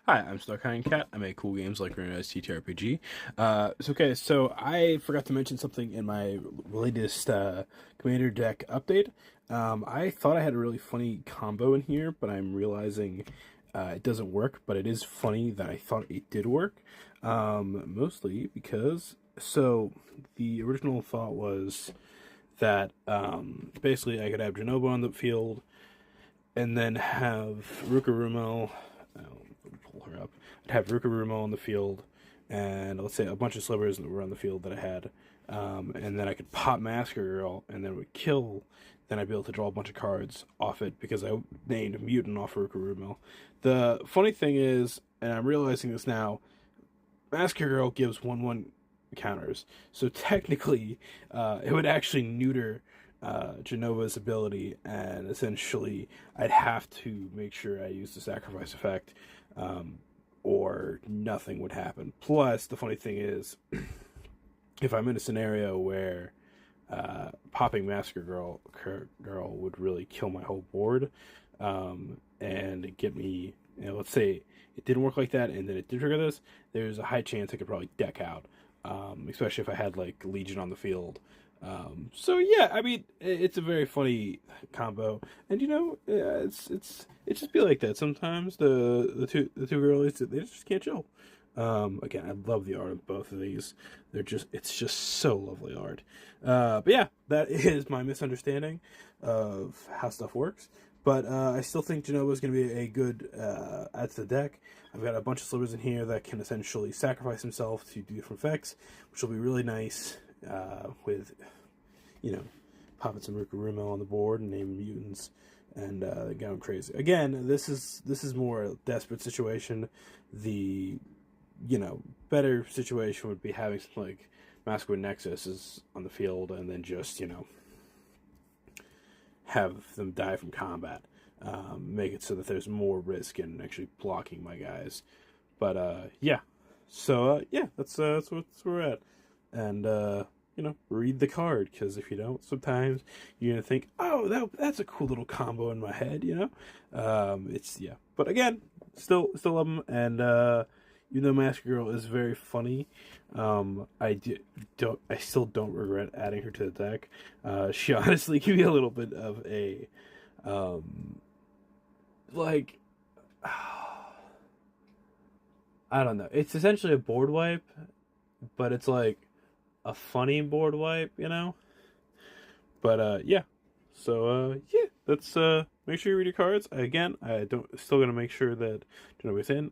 Hi, I'm Starkind Cat. I make cool games like Rune's TTRPG. So I forgot to mention something in my latest Commander deck update. I thought I had a really funny combo in here, but I'm realizing it doesn't work. But it is funny that I thought it did work. Mostly because the original thought was that basically I could have Jenova on the field and then have Rukarumo. Pull her up. I'd have Rukarumo on the field, and let's say a bunch of slivers that were on the field that I had, and then I could pop Masker Girl, and then it would kill. Then I'd be able to draw a bunch of cards off it because I named Mutant off Rukarumo. The funny thing is, and I'm realizing this now, Masker Girl gives 1/1 counters, so technically, it would actually neuter Jenova's ability, and essentially, I'd have to make sure I use the sacrifice effect, or nothing would happen. Plus, the funny thing is, if I'm in a scenario where popping Girl would really kill my whole board, and get me, let's say it didn't work like that, and then it did trigger this, there's a high chance I could probably deck out, especially if I had like Legion on the field. So yeah, I mean, it's a very funny combo, and it just be like that sometimes. The two girlies, they just can't chill. Again, I love the art of both of these. It's just so lovely art. But yeah, that is my misunderstanding of how stuff works. But I still think Jenova is going to be a good add to the deck. I've got a bunch of slivers in here that can essentially sacrifice himself to do different effects, which will be really nice with, popping some Rukarumo on the board and naming mutants and going crazy. Again, this is more a desperate situation. The better situation would be having something like Masquerade Nexus is on the field and then just, have them die from combat. Make it so that there's more risk in actually blocking my guys. But yeah. So yeah, that's where we're at. And read the card, because if you don't, sometimes you're gonna think, oh, that's a cool little combo in my head. It's yeah. But again, still love them, and even though Mask Girl is very funny, I still don't regret adding her to the deck. She honestly can be a little bit of a like I don't know. It's essentially a board wipe, but it's like a funny board wipe. But yeah. So yeah, that's make sure you read your cards. Again, I don't still gonna make sure that nobody's in.